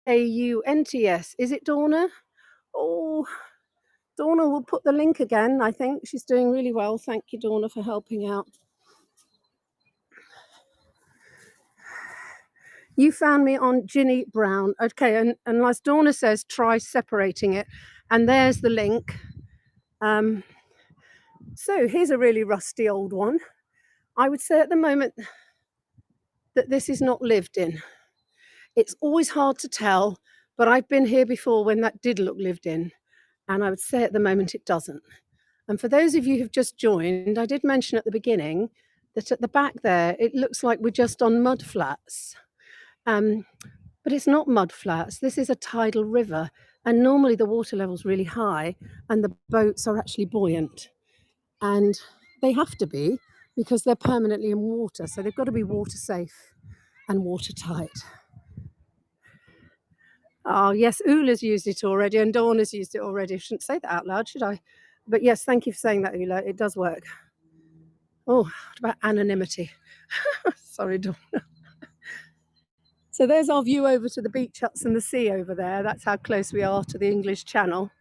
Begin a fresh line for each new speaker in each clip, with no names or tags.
Quirky-Houseboats. Is it Donna? Oh, Donna will put the link again, I think. She's doing really well. Thank you, Donna, for helping out. You found me on Ginny Brown. Okay, and as Donna says, try separating it. And there's the link. So here's a really rusty old one. I would say at the moment that this is not lived in. It's always hard to tell, but I've been here before when that did look lived in. And I would say at the moment it doesn't. And for those of you who've just joined, I did mention at the beginning that at the back there, it looks like we're just on mud flats. But it's not mud flats. This is a tidal river. And normally the water level's really high and the boats are actually buoyant. And they have to be because they're permanently in water. So they've got to be water safe and watertight. Oh, yes, Ula's used it already and Dawn has used it already. I shouldn't say that out loud, should I? But yes, thank you for saying that, Ula. It does work. Oh, what about anonymity? Sorry, Dawn. So there's our view over to the beach huts and the sea over there. That's how close we are to the English Channel,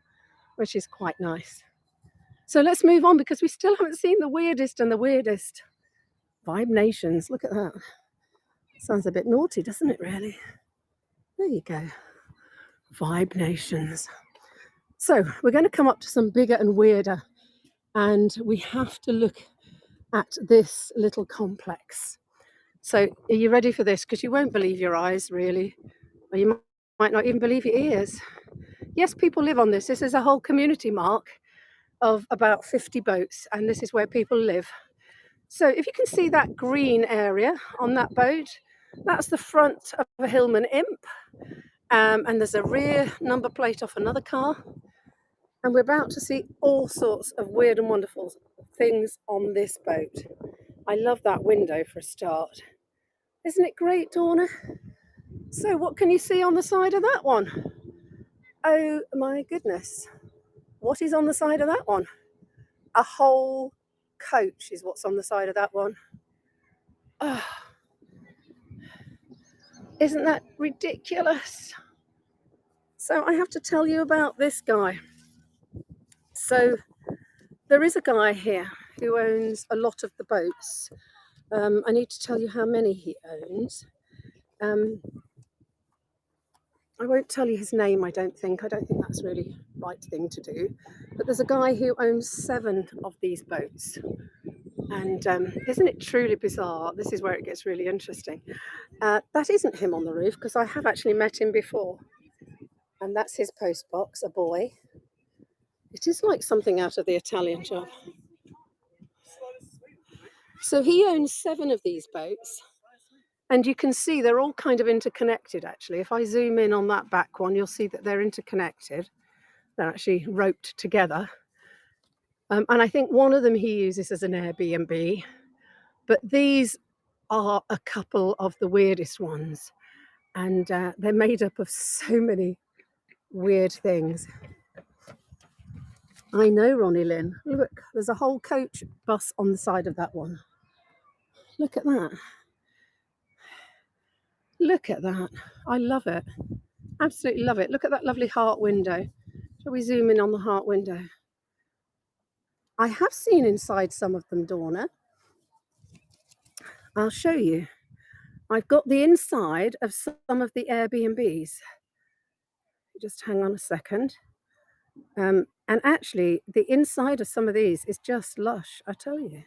which is quite nice. So let's move on because we still haven't seen the weirdest and the weirdest. Vibe Nations, look at that. Sounds a bit naughty, doesn't it, really? There you go. Vibe Nations. So we're going to come up to some bigger and weirder, and we have to look at this little complex. So are you ready for this? Because you won't believe your eyes, really, or you might not even believe your ears. Yes, people live on this. This is a whole community mark of about 50 boats, and this is where people live. So if you can see that green area on that boat, that's the front of a Hillman Imp, and there's a rear number plate off another car. And we're about to see all sorts of weird and wonderful things on this boat. I love that window for a start. Isn't it great, Donna? So what can you see on the side of that one? Oh my goodness. What is on the side of that one? A whole coach is what's on the side of that one. Oh, isn't that ridiculous? So I have to tell you about this guy. So there is a guy here who owns a lot of the boats. I need to tell you how many he owns. I won't tell you his name, I don't think. I don't think that's really the right thing to do. But there's a guy who owns 7 of these boats. And isn't it truly bizarre? This is where it gets really interesting. That isn't him on the roof because I have actually met him before. And that's his post box, a boy. It is like something out of the Italian Job. So he owns 7 of these boats. And you can see they're all kind of interconnected, actually. If I zoom in on that back one, you'll see that they're interconnected. They're actually roped together. And I think one of them he uses as an Airbnb. But these are a couple of the weirdest ones. And they're made up of so many weird things. I know, Ronnie Lynn. Look, there's a whole coach bus on the side of that one. Look at that. Look at that. I love it. Absolutely love it. Look at that lovely heart window. Shall we zoom in on the heart window? I have seen inside some of them, Donna. I'll show you. I've got the inside of some of the Airbnbs. Just hang on a second. And actually, the inside of some of these is just lush, I tell you.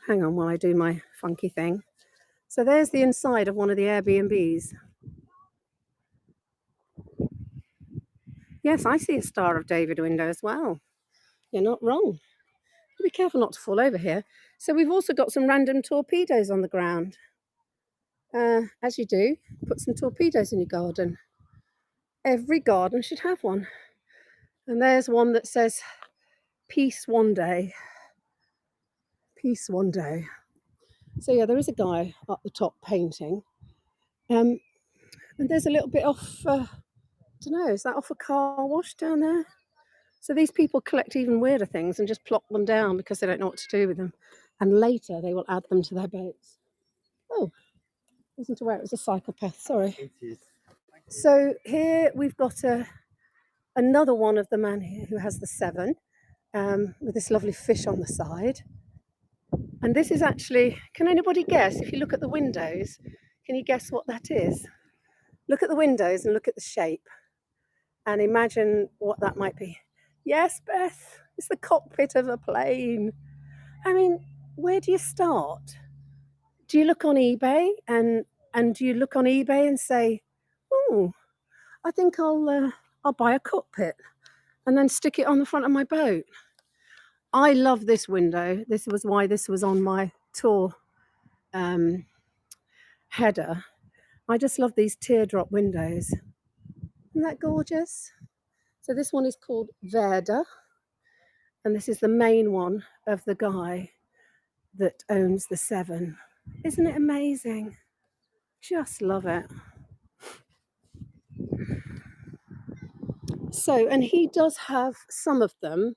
Hang on while I do my funky thing. So there's the inside of one of the Airbnbs. Yes, I see a Star of David window as well. You're not wrong. Be careful not to fall over here. So we've also got some random torpedoes on the ground. As you do, put some torpedoes in your garden. Every garden should have one. And there's one that says, peace one day. Peace one day. So yeah, there is a guy up the top painting. And there's a little bit off, I don't know, is that off a car wash down there? So these people collect even weirder things and just plop them down because they don't know what to do with them. And later they will add them to their boats. Oh, Wasn't aware it was a cycle path, sorry. It is. So here we've got another one of the man here who has the 7 with this lovely fish on the side. And this is actually, can anybody guess, if you look at the windows, can you guess what that is? Look at the windows and look at the shape and imagine what that might be. Yes, Beth, it's the cockpit of a plane. I mean, where do you start? Do you look on eBay and do you look on eBay and say, oh, I think I'll buy a cockpit and then stick it on the front of my boat? I love this window. This was why this was on my tour header. I just love these teardrop windows. Isn't that gorgeous? So this one is called Verda, and this is the main one of the guy that owns the 7. Isn't it amazing? Just love it. So, and he does have some of them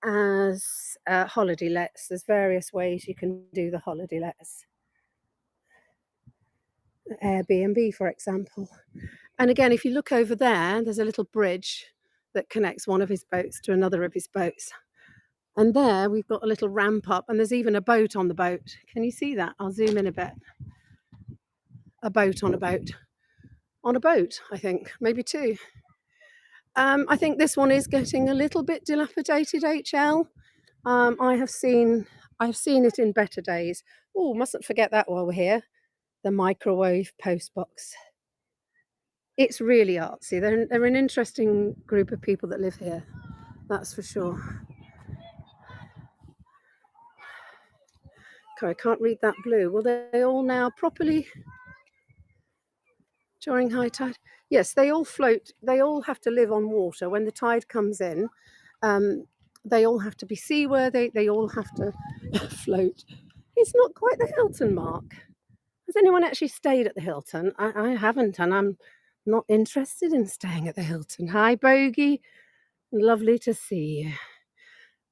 as holiday lets. There's various ways you can do the holiday lets. Airbnb, for example. And again, if you look over there, there's a little bridge that connects one of his boats to another of his boats. And there we've got a little ramp up, and there's even a boat on the boat. Can you see that? I'll zoom in a bit. A boat on a boat. On a boat, I think, maybe 2. I think this one is getting a little bit dilapidated, HL. I've seen it in better days. Oh, mustn't forget that while we're here. The microwave postbox. It's really artsy. They're an interesting group of people that live here. That's for sure. Okay, I can't read that blue. Will they all now properly during high tide? Yes, they all float. They all have to live on water. When the tide comes in, they all have to be seaworthy. They all have to float. It's not quite the Hilton, Mark. Has anyone actually stayed at the Hilton? I haven't, and I'm not interested in staying at the Hilton. Hi, Bogey. Lovely to see you.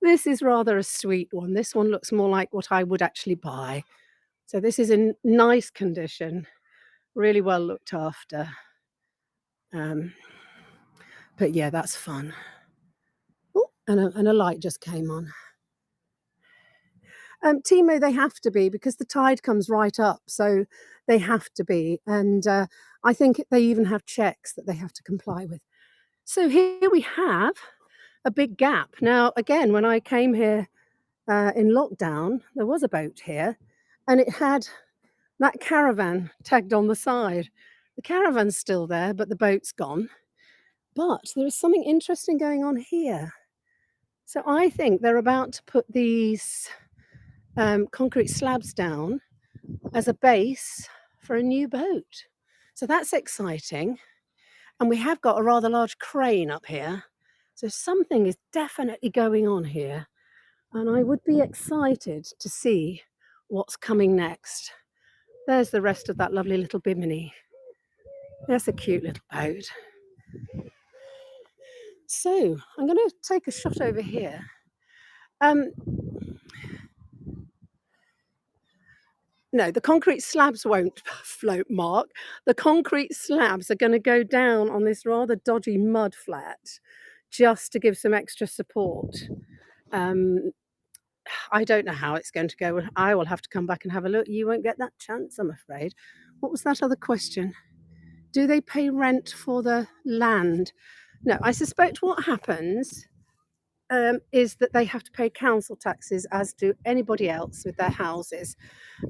This is rather a sweet one. This one looks more like what I would actually buy. So this is in nice condition, really well looked after. But yeah, that's fun. Oh, and a light just came on. Timo, they have to be because the tide comes right up, so they have to be. And I think they even have checks that they have to comply with. So here we have a big gap. Now, again, when I came here in lockdown, there was a boat here, and it had that caravan tagged on the side. The caravan's still there, but the boat's gone. But there is something interesting going on here. So I think they're about to put these concrete slabs down as a base for a new boat. So that's exciting. And we have got a rather large crane up here. So something is definitely going on here. And I would be excited to see what's coming next. There's the rest of that lovely little bimini. That's a cute little boat. So I'm going to take a shot over here. No, the concrete slabs won't float, Mark. The concrete slabs are going to go down on this rather dodgy mud flat just to give some extra support. I don't know how it's going to go. I will have to come back and have a look. You won't get that chance, I'm afraid. What was that other question? Do they pay rent for the land? No, I suspect what happens is that they have to pay council taxes, as do anybody else with their houses.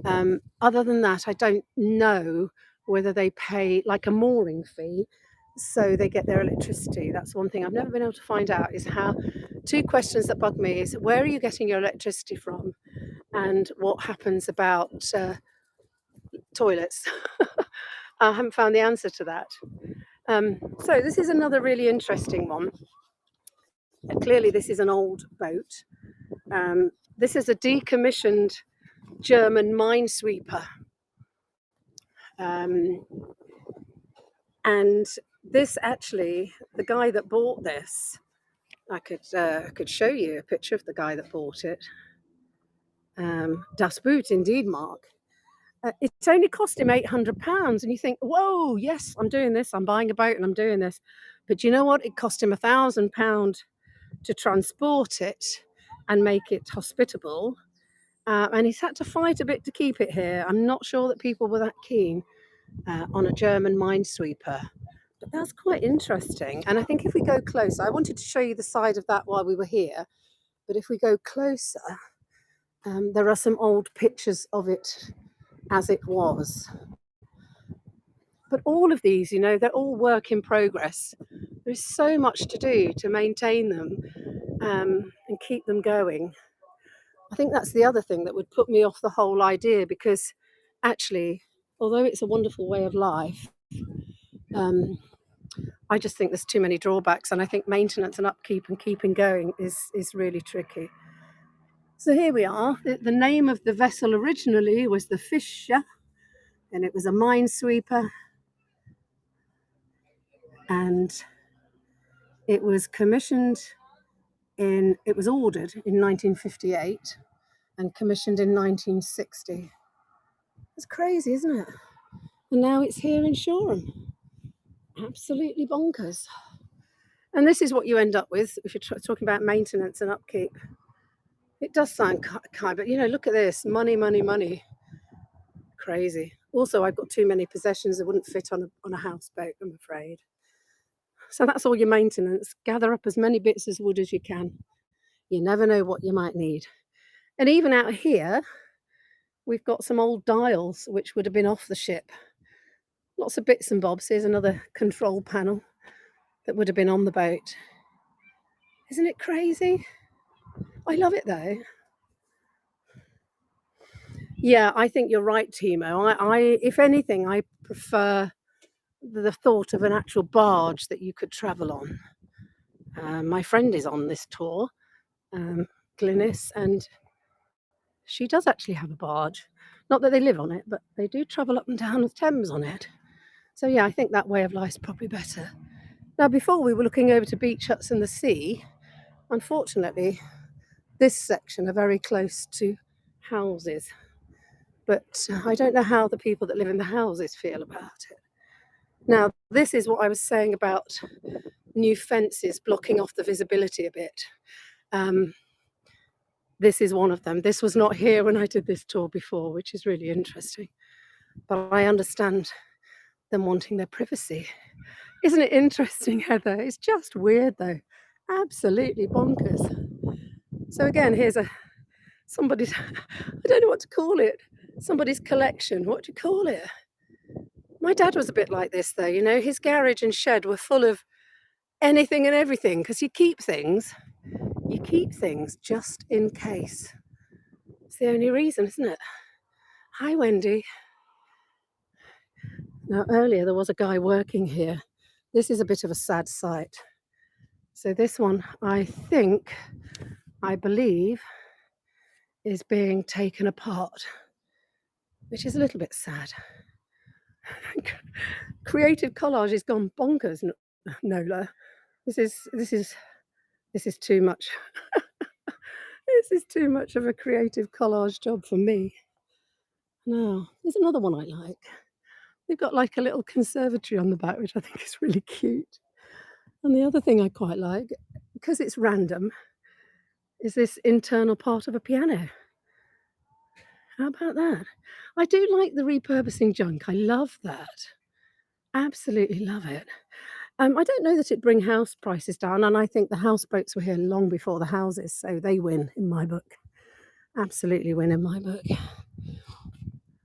Other than that, I don't know whether they pay like a mooring fee so they get their electricity. That's one thing I've never been able to find out is how. 2 questions that bug me is where are you getting your electricity from and what happens about toilets. I haven't found the answer to that. So this is another really interesting one. Clearly this is an old boat. This is a decommissioned German minesweeper. And this actually, the guy that bought this, I could show you a picture of the guy that bought it. Das Boot, indeed, Mark. It's only cost him £800, and you think, whoa, yes, I'm doing this, I'm buying a boat and I'm doing this. But you know what? It cost him £1,000 to transport it and make it hospitable. And he's had to fight a bit to keep it here. I'm not sure that people were that keen on a German minesweeper. But that's quite interesting. And I think if we go closer, I wanted to show you the side of that while we were here. But if we go closer, there are some old pictures of it as it was. But all of these, they're all work in progress. There's so much to do to maintain them and keep them going. I think that's the other thing that would put me off the whole idea, because actually, although it's a wonderful way of life, I just think there's too many drawbacks, and I think maintenance and upkeep and keeping going is really tricky. So here we are. The name of the vessel originally was the Fischer, and it was a minesweeper, and it was ordered in 1958 and commissioned in 1960. It's crazy, isn't it? And now it's here in Shoreham. Absolutely bonkers. And this is what you end up with if you're talking about maintenance and upkeep. It does sound kind, but look at this. Money, money, money. Crazy. Also, I've got too many possessions that wouldn't fit on a houseboat, I'm afraid. So that's all your maintenance. Gather up as many bits of wood as you can. You never know what you might need. And even out here, we've got some old dials which would have been off the ship. Lots of bits and bobs. Here's another control panel that would have been on the boat. Isn't it crazy? I love it though. Yeah, I think you're right, Timo. I if anything, I prefer the thought of an actual barge that you could travel on. My friend is on this tour, Glynis, and she does actually have a barge. Not that they live on it, but they do travel up and down the Thames on it. So yeah, I think that way of life is probably better. Now, before we were looking over to beach huts in the sea. Unfortunately, this section are very close to houses. But I don't know how the people that live in the houses feel about it. Now, this is what I was saying about new fences blocking off the visibility a bit. This is one of them. This was not here when I did this tour before, which is really interesting. But I understand them wanting their privacy. Isn't it interesting, Heather? It's just weird, though. Absolutely bonkers. So again, here's somebody's, I don't know what to call it, somebody's collection. What do you call it? My dad was a bit like this, though. His garage and shed were full of anything and everything, because you keep things just in case. It's the only reason, isn't it? Hi, Wendy. Now, earlier there was a guy working here. This is a bit of a sad sight. So this one, I believe, is being taken apart, which is a little bit sad. Creative collage has gone bonkers, Nola. This is too much. This is too much of a creative collage job for me. Now, there's another one I like. They've got like a little conservatory on the back, which I think is really cute. And the other thing I quite like, because it's random, is this internal part of a piano. How about that? I do like the repurposing junk. I love that. Absolutely love it. I don't know that it bring house prices down, and I think the houseboats were here long before the houses, so they win in my book. Absolutely win in my book.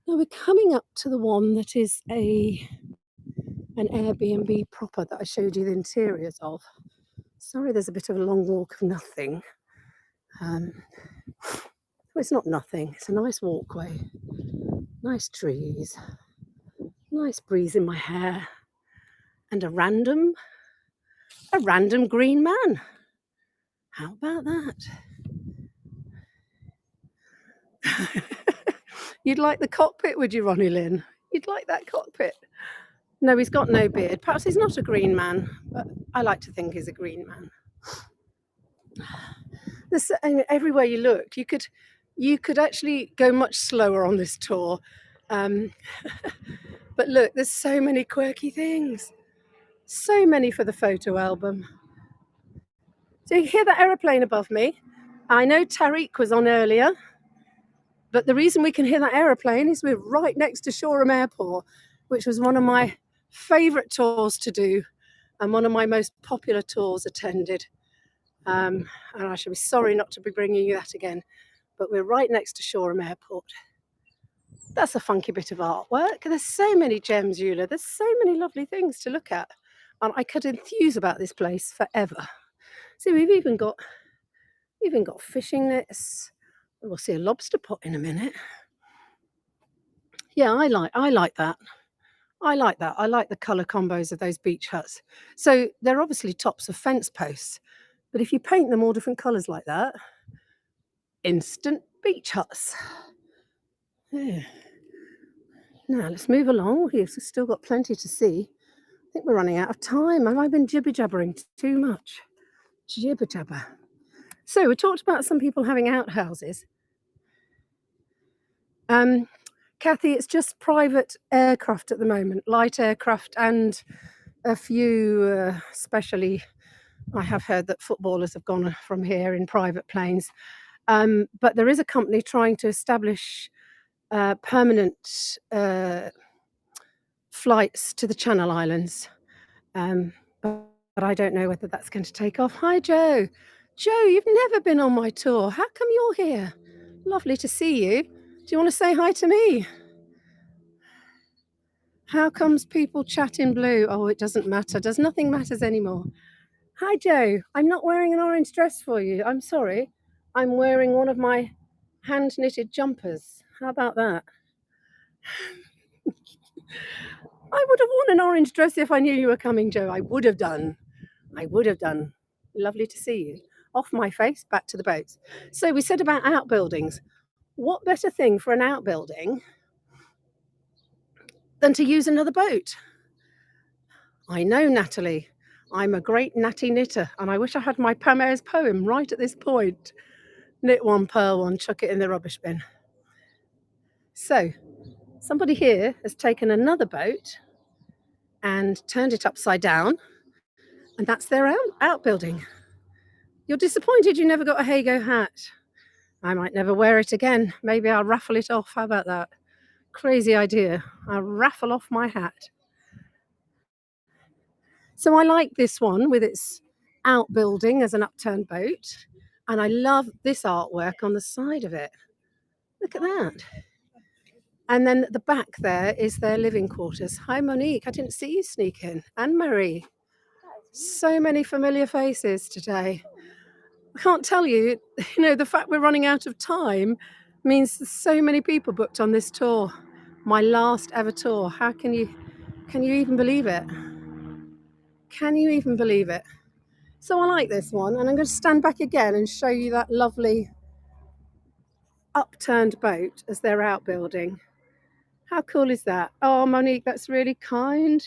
Now we're coming up to the one that is an Airbnb proper that I showed you the interiors of. Sorry, there's a bit of a long walk of nothing. Well, it's not nothing. It's a nice walkway, nice trees, nice breeze in my hair, and a random green man. How about that? You'd like the cockpit, would you, Ronnie Lynn? You'd like that cockpit. No, he's got no beard. Perhaps he's not a green man, but I like to think he's a green man. Everywhere you look, you could actually go much slower on this tour. Um, but look, there's so many quirky things. So many for the photo album. So you hear that aeroplane above me? I know Tariq was on earlier, but the reason we can hear that aeroplane is we're right next to Shoreham Airport, which was one of my favourite tours to do and one of my most popular tours attended. And I shall be sorry not to be bringing you that again, but we're right next to Shoreham Airport. That's a funky bit of artwork. There's so many gems, Eula. There's so many lovely things to look at. And I could enthuse about this place forever. See, we've even got fishing nets. We'll see a lobster pot in a minute. Yeah, I like that. I like that. I like the colour combos of those beach huts. So they're obviously tops of fence posts, but if you paint them all different colours like that, instant beach huts. Yeah. Now let's move along. We've still got plenty to see. I think we're running out of time. Have I been jibber jabbering too much? Jibber jabber. So we talked about some people having outhouses. Kathy, it's just private aircraft at the moment, light aircraft, and a few, especially, I have heard that footballers have gone from here in private planes. But there is a company trying to establish permanent flights to the Channel Islands. But I don't know whether that's going to take off. Hi, Joe. Joe, you've never been on my tour. How come you're here? Lovely to see you. Do you want to say hi to me? How comes people chat in blue? Oh, it doesn't matter. Does nothing matters anymore? Hi, Joe. I'm not wearing an orange dress for you. I'm sorry. I'm wearing one of my hand knitted jumpers. How about that? I would have worn an orange dress if I knew you were coming, Joe. I would have done. I would have done. Lovely to see you. Off my face, back to the boats. So we said about outbuildings. What better thing for an outbuilding than to use another boat? I know, Natalie. I'm a great natty knitter, and I wish I had my Pamela's poem right at this point. Knit one, purl one, chuck it in the rubbish bin. So, somebody here has taken another boat and turned it upside down, and that's their outbuilding. You're disappointed you never got a Hago hat. I might never wear it again. Maybe I'll raffle it off. How about that? Crazy idea. I'll raffle off my hat. So I like this one with its outbuilding as an upturned boat. And I love this artwork on the side of it. Look at that. And then at the back there is their living quarters. Hi, Monique. I didn't see you sneak in. And Marie. So many familiar faces today. I can't tell you, the fact we're running out of time means there's so many people booked on this tour. My last ever tour. Can you even believe it? Can you even believe it? So I like this one, and I'm going to stand back again and show you that lovely upturned boat as they're outbuilding. How cool is that? Oh, Monique, that's really kind.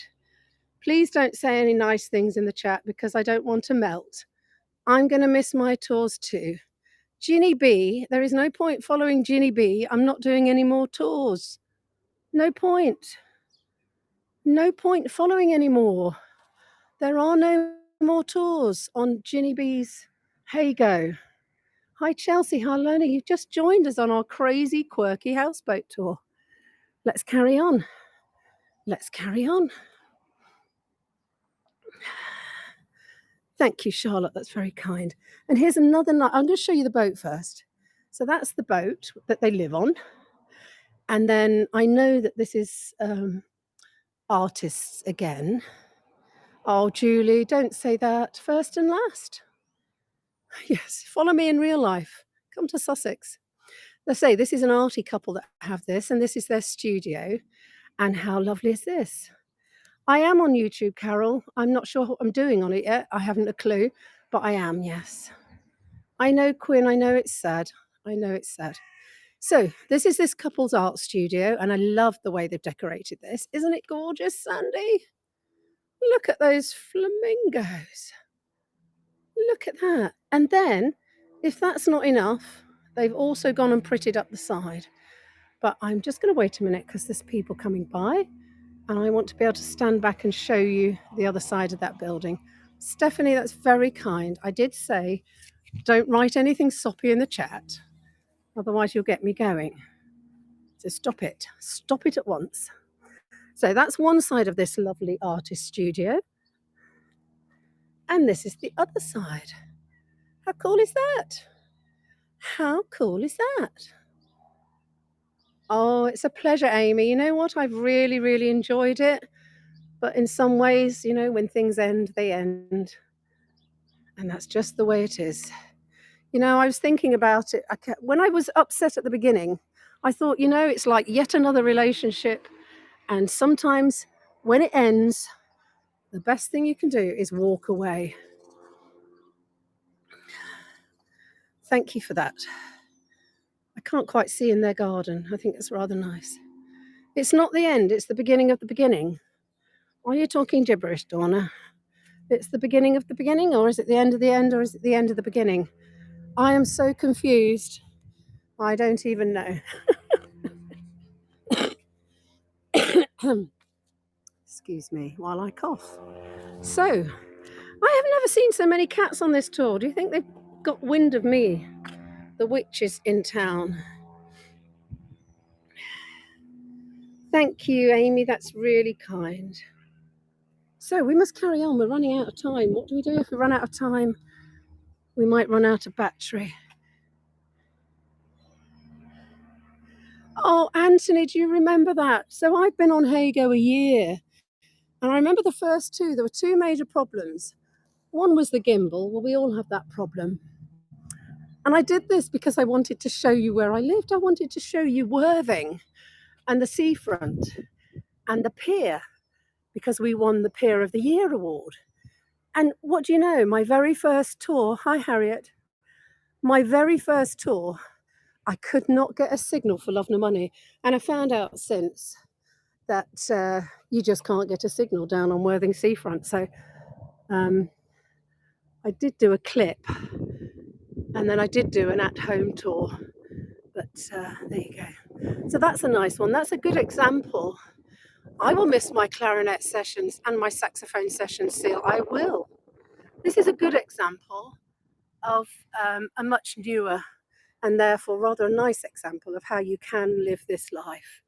Please don't say any nice things in the chat because I don't want to melt. I'm going to miss my tours too. Ginny B, there is no point following Ginny B. I'm not doing any more tours. No point. No point following anymore. There are no more tours on Ginny B's Hago. Hi, Chelsea. Hi, Lona. You've just joined us on our crazy, quirky houseboat tour. Let's carry on. Let's carry on. Thank you, Charlotte. That's very kind. And here's another. I'm going to show you the boat first. So that's the boat that they live on. And then I know that this is artists again. Oh, Julie, don't say that. First and last. Yes, follow me in real life. Come to Sussex. They say this is an arty couple that have this, and this is their studio. And how lovely is this? I am on YouTube, Carol. I'm not sure what I'm doing on it yet. I haven't a clue, but I am, yes. I know, Quinn. I know it's sad. I know it's sad. So this is this couple's art studio, and I love the way they've decorated this. Isn't it gorgeous, Sandy? Look at those flamingos. Look at that. And then, if that's not enough, they've also gone and prettied up the side. But I'm just going to wait a minute because there's people coming by and I want to be able to stand back and show you the other side of that building. Stephanie, that's very kind. I did say, don't write anything soppy in the chat, otherwise you'll get me going. So stop it at once. So that's one side of this lovely artist studio. And this is the other side. How cool is that? How cool is that? Oh, it's a pleasure, Amy. You know what? I've really, really enjoyed it. But in some ways, you know, when things end, they end. And that's just the way it is. You know, I was thinking about it. When I was upset at the beginning, I thought, you know, it's like yet another relationship. And sometimes when it ends, the best thing you can do is walk away. Thank you for that. I can't quite see in their garden. I think it's rather nice. It's not the end, it's the beginning of the beginning. Are you talking gibberish, Donna? It's the beginning of the beginning, or is it the end of the end, or is it the end of the beginning? I am so confused. I don't even know. Excuse me while I cough. So, I have never seen so many cats on this tour. Do you think they've got wind of me? The witch is in town. Thank you, Amy. That's really kind. So we must carry on. We're running out of time. What do we do if we run out of time? We might run out of battery. Oh, Anthony, do you remember that? So I've been on Hago a year. And I remember the first two. There were two major problems. One was the gimbal. Well, we all have that problem. And I did this because I wanted to show you where I lived. I wanted to show you Worthing and the seafront and the pier, because we won the Pier of the Year award. And what do you know? My very first tour, hi Harriet, my very first tour, I could not get a signal for love nor money. And I found out since that you just can't get a signal down on Worthing seafront. So I did do a clip and then I did do an at-home tour. But there you go. So that's a nice one. That's a good example. I will miss my clarinet sessions and my saxophone sessions still. I will. This is a good example of a much newer and therefore rather a nice example of how you can live this life.